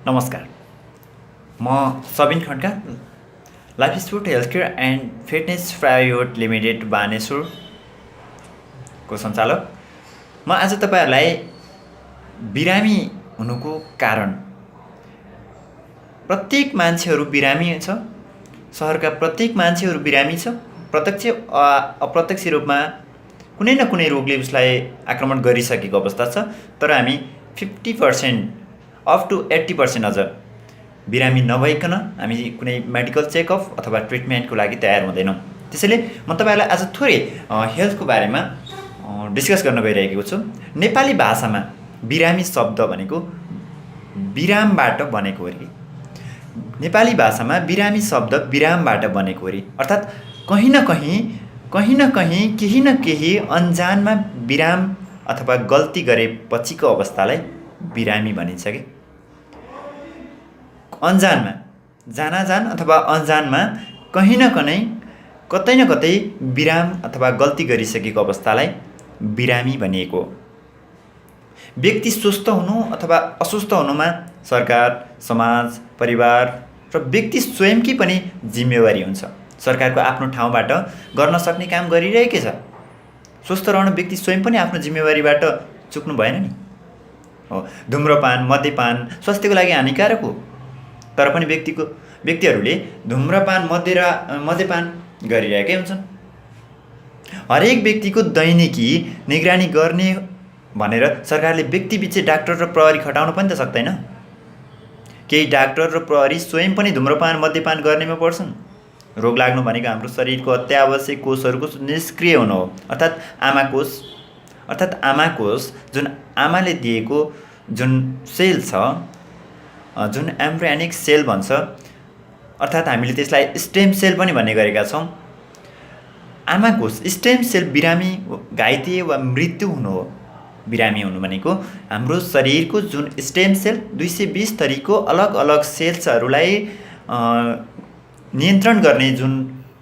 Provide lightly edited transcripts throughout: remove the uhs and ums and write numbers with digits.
नमस्कार, म Sabin Khadka, life sport healthcare and fitness private limited बानेश्वरको सञ्चालक। म आज तपाईँहरूलाई बिरामी हुनुको कारण, प्रत्येक मान्छेहरू बिरामी छ, सहरका प्रत्येक मान्छेहरू बिरामी छ, प्रत्यक्ष अप्रत्यक्ष रूपमा कुनै न कुनै रोगले उसलाई आक्रमण गरिसकेको अवस्था छ। तर हामी 50% अप टु 80% अझ बिरामी नभइकन हामी कुनै मेडिकल चेकअप अथवा ट्रिटमेन्टको लागि तयार हुँदैनौँ। त्यसैले म तपाईँहरूलाई आज थोरै हेल्थको बारेमा डिस्कस गर्न गइरहेको छु। नेपाली भाषामा बिरामी शब्द भनेको विरामबाट बनेको हो। नेपाली भाषामा बिरामी शब्द विरामबाट बनेको हो। अर्थात् कहीँ न कहीँ केही न केही अन्जानमा विराम अथवा गल्ती गरेपछिको अवस्थालाई बिरामी भनिन्छ कि अन्जानमा जानाजान अथवा अन्जानमा कहीँ न कतै न कतै विराम अथवा गल्ती गरिसकेको अवस्थालाई बिरामी भनिएको हो। व्यक्ति स्वस्थ हुनु अथवा अस्वस्थ हुनुमा सरकार, समाज, परिवार र व्यक्ति स्वयंकी पनि जिम्मेवारी हुन्छ। सरकारको आफ्नो ठाउँबाट गर्न सक्ने काम गरिरहेकै छ। स्वस्थ रहन व्यक्ति स्वयं पनि आफ्नो जिम्मेवारीबाट चुक्नु भएन नि। हो, धुम्रपान, मद्यपान स्वास्थ्यको लागि हानिकारक हो। तर पनि व्यक्तिहरूले धुम्रपान, मद्यपान गरिरहेकै हुन्छन्। हरेक व्यक्तिको दैनिकी निगरानी गर्ने भनेर सरकारले व्यक्तिबिच डाक्टर र प्रहरी खटाउन पनि त सक्दैन। केही डाक्टर र प्रहरी स्वयं पनि धुम्रपान, मद्यपान गर्नेमा पर्छन्। रोग लाग्नु भनेको हाम्रो शरीरको अत्यावश्यक कोषहरूको निष्क्रिय हुनु हो। अर्थात् आमाकोष जुन आमाले दिएको जुन सेल छ, जुन एम्ब्रियोनिक सेल भन्छ, अर्थात् हामीले त्यसलाई स्टेम सेल पनि भन्ने गरेका छौँ। आमाकोष स्टेम सेल बिरामी, घाइते वा मृत्यु हुनु हो। बिरामी हुनु भनेको हाम्रो शरीरको जुन स्टेम सेल 220 थरीको अलग अलग सेल्सहरूलाई नियन्त्रण गर्ने जुन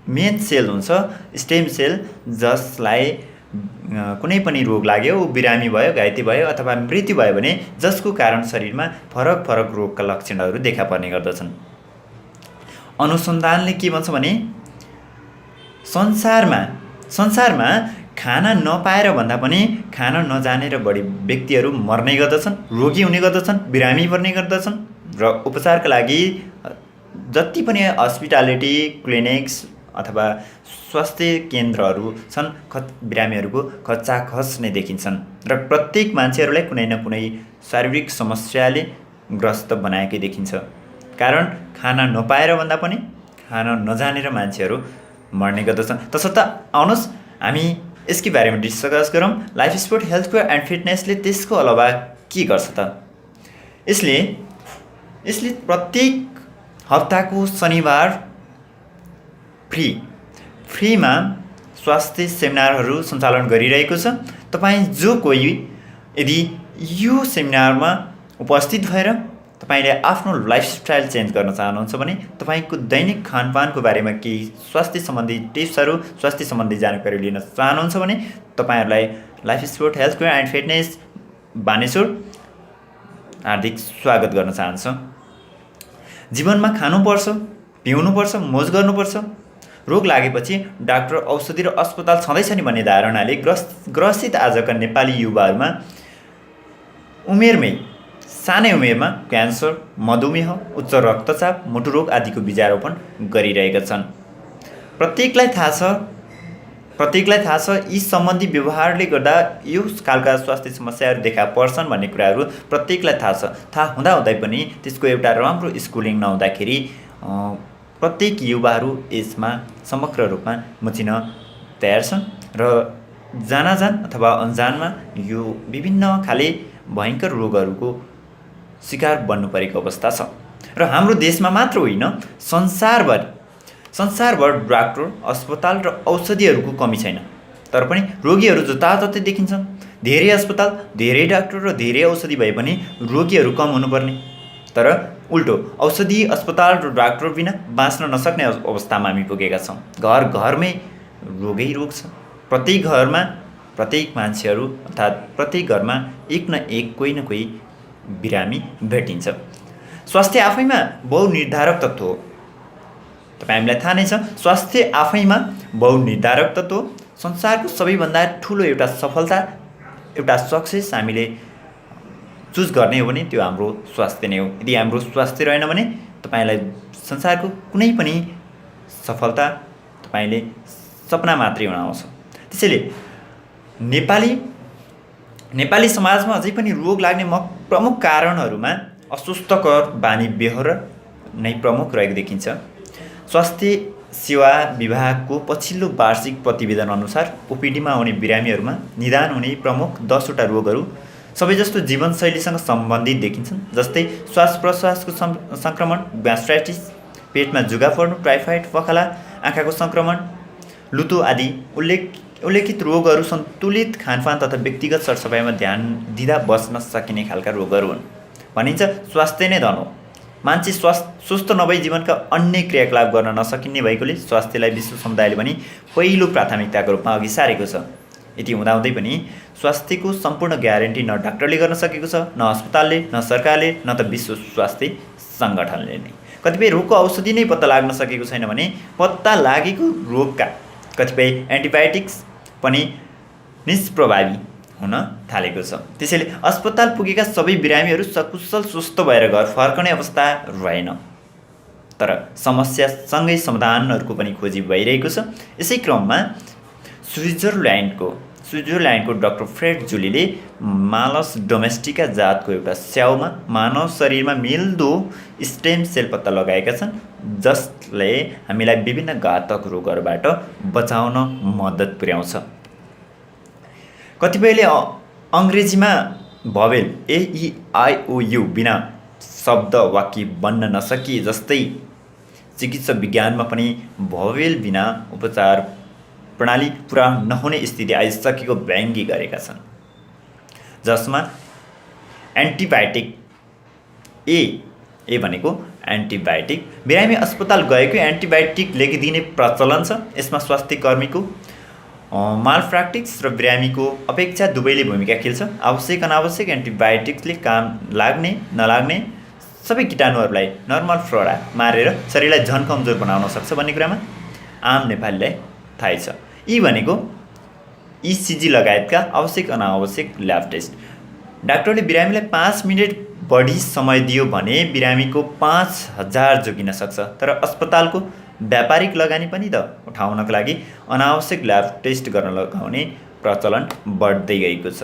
मेन सेल हुन्छ, स्टेम सेल, जसलाई कुनै पनि रोग लाग्यो, बिरामी भयो, घाइते भयो अथवा मृत्यु भयो भने जसको कारण शरीरमा फरक फरक रोगका लक्षणहरू देखा पर्ने गर्दछन्। अनुसन्धानले के भन्छ भने संसारमा खाना नपाएर भन्दा पनि खाना नजानेर बढी व्यक्तिहरू मर्ने गर्दछन्, रोगी हुने गर्दछन्, बिरामी पर्ने गर्दछन्। र उपचारका लागि जति पनि हस्पिटालिटी क्लिनिक्स अथवा स्वास्थ्य केन्द्रहरू छन्, बिरामीहरूको खचाखच नै देखिन्छन्। र प्रत्येक मान्छेहरूलाई कुनै न कुनै शारीरिक समस्याले ग्रस्त बनाएकै देखिन्छ। कारण खाना नपाएर भन्दा पनि खाना नजानेर मान्छेहरू मर्ने गर्दछन्। तसर्थ आउनुहोस् हामी यसकै बारेमा डिस्कस गरौँ। लाइफ स्पोर्ट हेल्थकेयर एन्ड फिटनेसले त्यसको अलावा के गर्छ त? यसले प्रत्येक हप्ताको शनिबार फ्रीमा स्वास्थ्य सेमिनारहरू सञ्चालन गरिरहेको छ। तपाईँ जो कोही यदि यो सेमिनारमा उपस्थित भएर तपाईँले आफ्नो लाइफस्टाइल चेन्ज गर्न चाहनुहुन्छ भने, तपाईँको दैनिक खानपानको बारेमा केही स्वास्थ्य सम्बन्धी टिप्सहरू, स्वास्थ्य सम्बन्धी जानकारी लिन चाहनुहुन्छ भने तपाईँहरूलाई life sport healthcare and fitness Baneshwar हार्दिक स्वागत गर्न चाहन्छ। जीवनमा खानुपर्छ, पिउनुपर्छ, मोज गर्नुपर्छ। रोग लागेपछि डाक्टर, औषधि र अस्पताल छँदैछ नि भन्ने धारणाले ग्रसित आजका नेपाली युवाहरूमा सानै उमेरमा क्यान्सर, मधुमेह, उच्च रक्तचाप, मुटु रोग आदिको बीजारोपण गरिरहेका छन्। प्रत्येकलाई थाहा छ यी सम्बन्धी व्यवहारले गर्दा यो खालका स्वास्थ्य समस्याहरू देखा पर्छन् भन्ने कुराहरू प्रत्येकलाई थाहा छ। थाहा हुँदाहुँदै पनि त्यसको एउटा राम्रो स्कुलिङ नहुँदाखेरि प्रत्येक युवाहरू यसमा समग्र रूपमा मुचिन तयार छन् र जानाजान अथवा अन्जानमा यो विभिन्न खाले भयङ्कर रोगहरूको शिकार बन्नु परेको अवस्था छ। र हाम्रो देशमा मात्र होइन, संसारभर डाक्टर, अस्पताल र औषधिहरूको कमी छैन। तर पनि रोगीहरू जताततै देखिन्छन्। धेरै अस्पताल, धेरै डाक्टर र धेरै औषधि भए पनि रोगीहरू कम हुनुपर्ने। तर उल्टो औषधि, अस्पताल र डाक्टर बिना बाँच्न नसक्ने अवस्थामा हामी पुगेका छौँ। घरमै रोगै रोग छ। प्रत्येक घरमा प्रत्येक मान्छेहरू अर्थात् प्रत्येक घरमा एक न एक कोही न कोही बिरामी भेटिन्छ। स्वास्थ्य आफैमा बहुनिर्धारक तत्त्व हो। तपाईँ हामीलाई थाहा नै छ, स्वास्थ्य आफैमा बहुनिर्धारक तत्त्व हो। संसारको सबैभन्दा ठुलो एउटा सफलता, एउटा सक्सेस हामीले चुज गर्ने हो भने त्यो हाम्रो स्वास्थ्य नै हो। यदि हाम्रो स्वास्थ्य रहेन भने तपाईँलाई संसारको कुनै पनि सफलता तपाईँले सपना मात्रै हुन आउँछ। त्यसैले नेपाली समाजमा अझै पनि रोग लाग्ने प्रमुख कारणहरूमा अस्वस्थकर बानी बेहोरा नै प्रमुख रहेको देखिन्छ। स्वास्थ्य सेवा विभागको पछिल्लो वार्षिक प्रतिवेदन अनुसार ओपिडीमा आउने बिरामीहरूमा निदान हुने प्रमुख 10वटा रोगहरू सबैजस्तो जीवनशैलीसँग सम्बन्धित देखिन्छन्, जस्तै श्वास प्रश्वासको सङ्क्रमण, ग्यास्ट्राइटिस, पेटमा जुगा पर्नु, टाइफाइड, पखाला, आँखाको सङ्क्रमण, लुतो आदि। उल्लेखित रोगहरू सन्तुलित खानपान तथा व्यक्तिगत सरसफाइमा ध्यान दिँदा बच्न सकिने खालका रोगहरू हुन्। भनिन्छ स्वास्थ्य नै धन हो। मान्छे स्वस्थ नभई जीवनका अन्य क्रियाकलाप गर्न नसकिने भएकोले स्वास्थ्यलाई विश्व समुदायले पनि पहिलो प्राथमिकताको रूपमा अघि सारेको छ। यति हुँदाहुँदै पनि स्वास्थ्यको सम्पूर्ण ग्यारेन्टी न डाक्टरले गर्न सकेको छ, न अस्पतालले, न सरकारले, न त विश्व स्वास्थ्य सङ्गठनले नै। कतिपय रोगको औषधि नै पत्ता लाग्न सकेको छैन भने पत्ता लागेको रोगका कतिपय एन्टिबायोटिक्स पनि निष्प्रभावी हुन थालेको छ। त्यसैले अस्पताल पुगेका सबै बिरामीहरू सकुशल स्वस्थ भएर घर फर्कने अवस्था रहेन, तर समस्यासँगै समाधानहरूको पनि खोजी भइरहेको छ। यसै क्रममा स्विजरल्यान्डको डाक्टर फ्रेड जुलीले मालस डोमेस्टिका जातको एउटा स्याउमा मानव शरीरमा मिल्दो स्टेम सेल पत्ता लगाएका छन्, जसले हामीलाई विभिन्न घातक रोगहरूबाट बचाउन मद्दत पुर्याउँछ। कतिपयले अङ्ग्रेजीमा भवेल AEIOU बिना शब्द वाक्य बन्न नसकिए जस्तै चिकित्सा विज्ञानमा पनि भवेल बिना उपचार प्रणाली पुरा नहुने स्थिति आइसकेको व्यङ्ग्य गरेका छन्, जसमा एन्टिबायोटिक ए भनेको एन्टिबायोटिक, बिरामी अस्पताल गएको एन्टिबायोटिक लेखिदिने प्रचलन छ। यसमा स्वास्थ्य कर्मीको मालप्र्याक्टिस र बिरामीको अपेक्षा दुवैले भूमिका खेल्छ। आवश्यक अनावश्यक एन्टिबायोटिक्सले काम लाग्ने नलाग्ने सबै कीटाणुहरूलाई नर्मल फ्लोरा मारेर शरीरलाई झन कमजोर बनाउन सक्छ भन्ने कुरामा आम नेपालीलाई थाहै छ। यी भनेको ECG लगायतका आवश्यक अनावश्यक ल्याब टेस्ट। डाक्टरले बिरामीलाई 5 मिनट बढी समय दियो भने बिरामीको 5000 जोगिन सक्छ, तर अस्पतालको व्यापारिक लगानी पनि त उठाउनको लागि अनावश्यक ल्याब टेस्ट गर्न लगाउने प्रचलन बढ्दै गएको छ।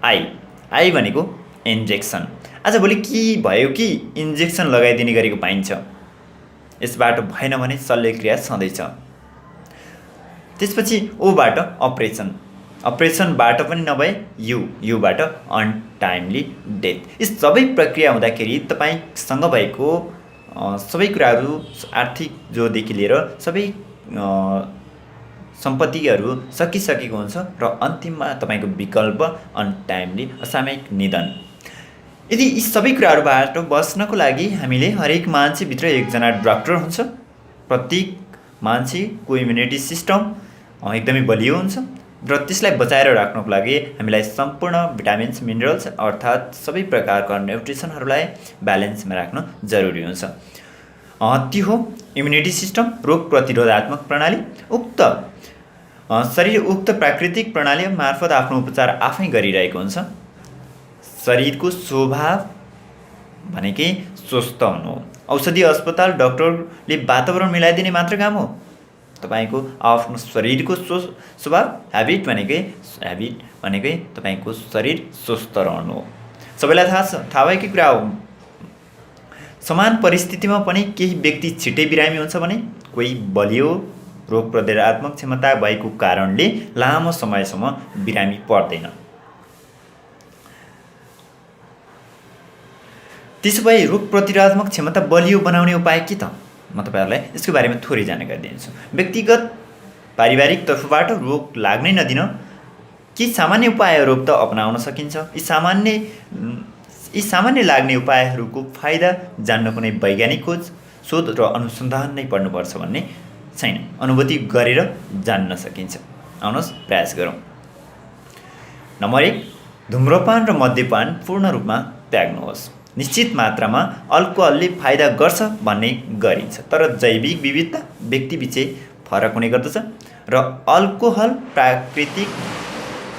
आई भनेको इन्जेक्सन। आजभोलि के भयो कि इन्जेक्सन लगाइदिने गरेको पाइन्छ। यसबाट भएन भने शल्यक्रिया छँदैछ। त्यसपछि ओबाट अपरेसनबाट पनि नभए युबाट अनटाइमली डेथ। यी सबै प्रक्रिया हुँदाखेरि तपाईँसँग भएको सबै कुराहरू आर्थिक जोदेखि लिएर सबै सम्पत्तिहरू सकिसकेको हुन्छ र अन्तिममा तपाईँको विकल्प अनटाइमली असामयिक निधन। यदि यी सबै कुराहरूबाट बच्नको लागि हामीले हरेक मान्छेभित्र एकजना डाक्टर हुन्छ। प्रत्येक मान्छेको इम्युनिटी सिस्टम एकदमै बलियो हुन्छ र त्यसलाई बचाएर राख्नको लागि हामीलाई सम्पूर्ण भिटामिन्स, मिनरल्स अर्थात् सबै प्रकारका न्युट्रिसनहरूलाई ब्यालेन्समा राख्न जरुरी हुन्छ। त्यो हो इम्युनिटी सिस्टम, रोग प्रतिरोधात्मक प्रणाली। शरीर उक्त प्राकृतिक प्रणाली मार्फत आफ्नो उपचार आफै गरिरहेको हुन्छ। शरीरको स्वभाव भनेकै स्वस्थ हुनु हो। औषधि अस्पताल डाक्टरले वातावरण मिलाइदिने मात्र काम हो। तपाईँको आफ्नो शरीरको स्वभाव ह्याबिट भनेकै तपाईँको शरीर स्वस्थ रहनु हो। सबैलाई थाहा भएकै कुरा हो। समान परिस्थितिमा पनि केही व्यक्ति छिट्टै बिरामी हुन्छ भने कोही बलियो रोग प्रतिरोधात्मक क्षमता भएको कारणले लामो समयसम्म बिरामी पर्दैन। त्यसो भए रोग प्रतिरोधात्मक क्षमता बलियो बनाउने उपाय के त? म तपाईँहरूलाई यसको बारेमा थोरै जानकारी दिन्छु। व्यक्तिगत पारिवारिक तर्फबाट रोग लाग्नै नदिन के सामान्य उपायहरू त अपनाउन सकिन्छ। यी सामान्य लाग्ने उपायहरूको फाइदा जान्न कुनै वैज्ञानिक खोज, शोध र अनुसन्धान नै पर्नुपर्छ भन्ने छैन। अनुभूति गरेर जान्न सकिन्छ। आउनुहोस् प्रयास गरौँ। नम्बर 1, धुम्रपान र मद्यपान पूर्ण रूपमा त्याग्नुहोस्। निश्चित मात्रामा अल्कोहलले फाइदा गर्छ भन्ने गरिन्छ, तर जैविक विविधता व्यक्तिबिचै फरक हुने गर्दछ र अल्कोहल प्राकृतिक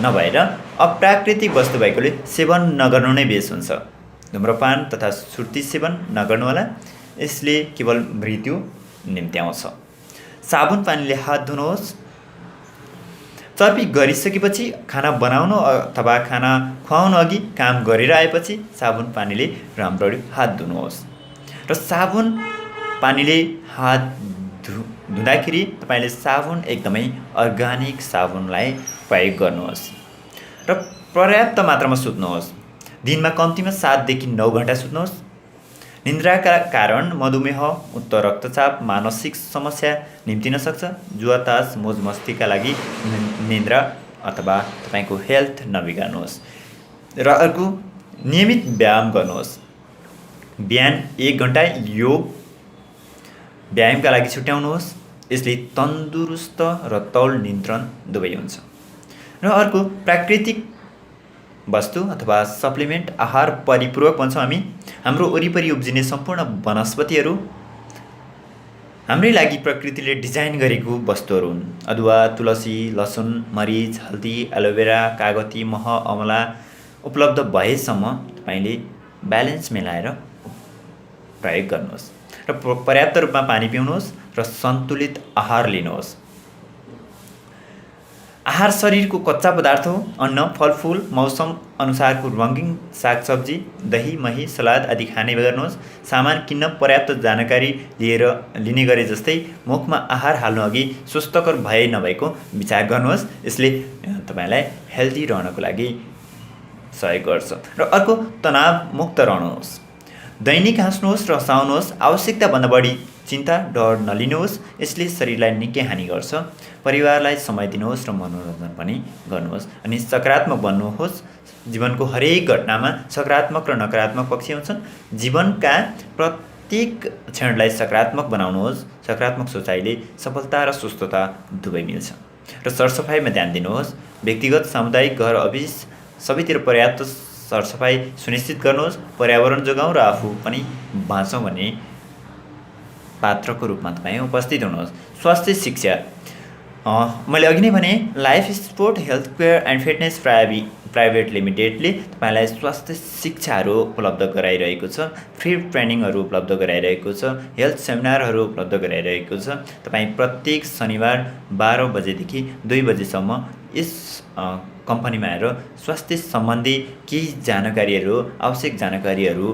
नभएर अप्राकृतिक वस्तु भएकोले सेवन नगर्नु नै बेस हुन्छ। धुम्रपान तथा सुर्ती सेवन नगर्नुहोला, यसले केवल मृत्यु निम्त्याउँछ। साबुन पानीले हात धुनुहोस्। चर्पी गरिसकेपछि खाना बनाउनु अथवा खाना खुवाउनु अघि काम गरेर आएपछि साबुन पानीले राम्ररी हात धुनुहोस्। र साबुन पानीले हात धुँदाखेरि तपाईँले साबुन एकदमै अर्ग्यानिक साबुनलाई प्रयोग गर्नुहोस् र पर्याप्त मात्रामा सुत्नुहोस्। दिनमा कम्तीमा 7 देखि 9 घण्टा सुत्नुहोस्। निन्द्राका कारण मधुमेह, उच्च रक्तचाप, मानसिक समस्या निम्तिन सक्छ। जुवातास मोज मस्तीका लागि निन्द्रा अथवा तपाईँको हेल्थ नबिगार्नुहोस्। र अर्को, नियमित व्यायाम गर्नुहोस्। बिहान 1 घण्टा योग व्यायामका लागि छुट्याउनुहोस्। यसले तन्दुरुस्त र तौल नियन्त्रण दुवै हुन्छ। र अर्को, प्राकृतिक वस्तु अथवा सप्लिमेन्ट आहार परिपूरक भन्छौँ हामी। हाम्रो वरिपरि उब्जिने सम्पूर्ण वनस्पतिहरू हाम्रै लागि प्रकृतिले डिजाइन गरेको वस्तुहरू हुन्। अदुवा, तुलसी, लसुन, मरिच, हल्दी, एलोभेरा, कागती, मह, अमला उपलब्ध भएसम्म तपाईँले ब्यालेन्स मिलाएर प्रयोग गर्नुहोस् र पर्याप्त रूपमा पानी पिउनुहोस् र सन्तुलित आहार लिनुहोस्। आहार शरीरको कच्चा पदार्थ हो। अन्न, फलफुल, मौसम अनुसारको रङ्गीन सागसब्जी, दही, मही, सलाद आदि खाने गर्नुहोस्। सामान किन्न पर्याप्त जानकारी लिने गरे जस्तै मुखमा आहार हाल्नु अघि स्वस्थकर भए नभएको विचार गर्नुहोस्। यसले तपाईँलाई हेल्दी रहनको लागि सहयोग गर्छ। र अर्को, तनावमुक्त रहनुहोस्। दैनिक हाँस्नुहोस् र हँसाउनुहोस्। आवश्यकताभन्दा बढी चिन्ता, डर नलिनुहोस्। यसले शरीरलाई निकै हानि गर्छ। परिवारलाई समय दिनुहोस् र मनोरञ्जन पनि गर्नुहोस् अनि सकारात्मक बन्नुहोस्। जीवनको हरेक घटनामा सकारात्मक र नकारात्मक पक्ष हुन्छन्। जीवनका प्रत्येक क्षणलाई सकारात्मक बनाउनुहोस्। सकारात्मक सोचाइले सफलता र स्वस्थता दुवै मिल्छ। र सरसफाइमा ध्यान दिनुहोस्। व्यक्तिगत, सामुदायिक, घर, अफिस सबैतिर पर्याप्त सरसफाइ सुनिश्चित गर्नुहोस्। पर्यावरण जोगाउँ र आफू पनि बाँचौँ भन्ने पात्रको रूपमा तपाईँ उपस्थित हुनुहोस्। स्वास्थ्य शिक्षा, मैले अघि नै भने life sport health care and fitness private लिमिटेडले तपाईँलाई स्वास्थ्य शिक्षाहरू उपलब्ध गराइरहेको छ। फ्री ट्रेनिङहरू उपलब्ध गराइरहेको छ। हेल्थ सेमिनारहरू उपलब्ध गराइरहेको छ। तपाईँ प्रत्येक शनिबार 12 बजेदेखि 2 बजेसम्म यस कम्पनीमा आएर स्वास्थ्य सम्बन्धी केही जानकारीहरू, आवश्यक जानकारीहरू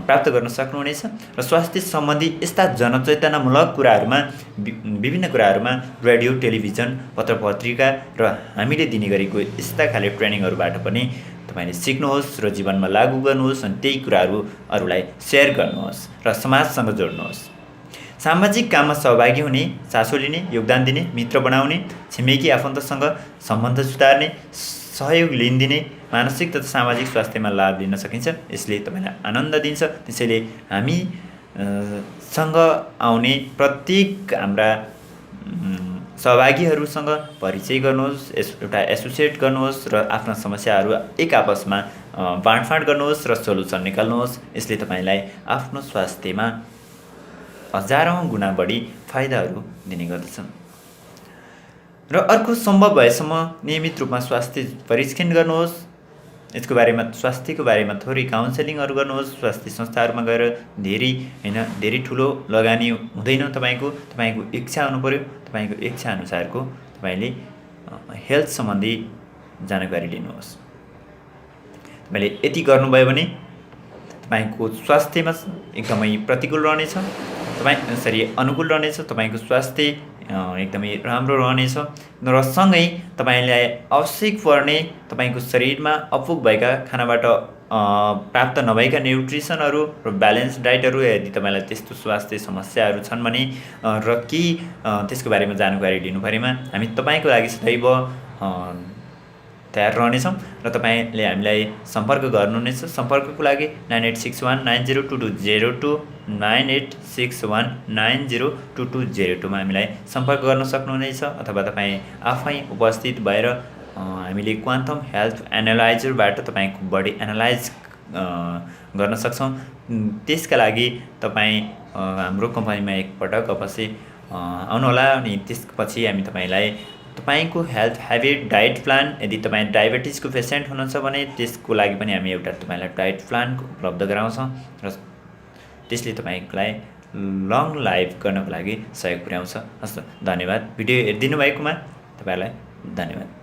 प्राप्त गर्न सक्नुहुनेछ। र स्वास्थ्य सम्बन्धी यस्ता जनचेतनामूलक कुराहरूमा, विभिन्न कुराहरूमा रेडियो, टेलिभिजन, पत्र पत्रिका र हामीले दिने गरेको यस्ता खाले ट्रेनिङहरूबाट पनि तपाईँले सिक्नुहोस् र जीवनमा लागू गर्नुहोस् अनि त्यही कुराहरू अरूलाई सेयर गर्नुहोस् र समाजसँग जोड्नुहोस्। सामाजिक काममा सहभागी हुने, चासो लिने, योगदान दिने, मित्र बनाउने, छिमेकी आफन्तसँग सम्बन्ध सुधार्ने, सहयोग लिदिने, मानसिक तथा सामाजिक स्वास्थ्यमा लाभ लिन सकिन्छ। यसले तपाईँलाई आनन्द दिन्छ। त्यसैले हामी सँग आउने प्रत्येक हाम्रा सहभागीहरूसँग परिचय गर्नुहोस्, एउटा एसोसिएट गर्नुहोस् र आफ्ना समस्याहरू एक आपसमा बाँडफाँड गर्नुहोस् र सोलुसन निकाल्नुहोस्। यसले तपाईँलाई आफ्नो स्वास्थ्यमा हजारौँ गुणा बढी फाइदाहरू दिने गर्दछन्। र अर्को, सम्भव भएसम्म नियमित रूपमा स्वास्थ्य परीक्षण गर्नुहोस्। यसको बारेमा, स्वास्थ्यको बारेमा थोरै काउन्सेलिङहरू गर्नुहोस्। स्वास्थ्य संस्थाहरूमा गएर धेरै ठुलो लगानी हुँदैन। तपाईँको इच्छा हुनु पर्यो। तपाईँको इच्छा अनुसारको तपाईँले हेल्थ सम्बन्धी जानकारी लिनुहोस्। तपाईँले यति गर्नुभयो भने तपाईँको स्वास्थ्यमा एकदमै प्रतिकूल रहनेछ, अनुकूल रहनेछ। तपाईँको स्वास्थ्य एकदमै राम्रो रहनेछ र सँगै तपाईँलाई आवश्यक पर्ने तपाईँको शरीरमा अपुग भएका खानाबाट प्राप्त नभएका न्युट्रिसनहरू र ब्यालेन्स डाइटहरू, यदि तपाईँलाई त्यस्तो स्वास्थ्य समस्याहरू छन् भने र केही त्यसको बारेमा जानकारी लिनु परेमा हामी तपाईँको लागि सदैव तयार रहनेछौँ र तपाईँले हामीलाई सम्पर्क गर्नुहुनेछ। सम्पर्कको लागि 9861902202 9861902202 मा हामीलाई सम्पर्क गर्न सक्नुहुनेछ। अथवा तपाईँ आफै उपस्थित भएर हामीले क्वान्टम हेल्थ एनालाइजरबाट तपाईँको बडी एनालाइज गर्न सक्छौँ। त्यसका लागि तपाईँ हाम्रो कम्पनीमा एकपटक अवश्य आउनुहोला। अनि त्यसपछि हामी तपाईँको हेल्थ हेबिट डाइट प्लान, यदि तपाईँ डायबिटिजको पेसेन्ट हुनुहुन्छ भने त्यसको लागि पनि हामी एउटा तपाईँलाई डाइट प्लान उपलब्ध गराउँछौँ र त्यसले तपाईँलाई लङ लाइफ गर्नको लागि सहयोग पुर्याउँछ। हस् त, धन्यवाद। भिडियो हेरिदिनु भएकोमा तपाईँलाई धन्यवाद।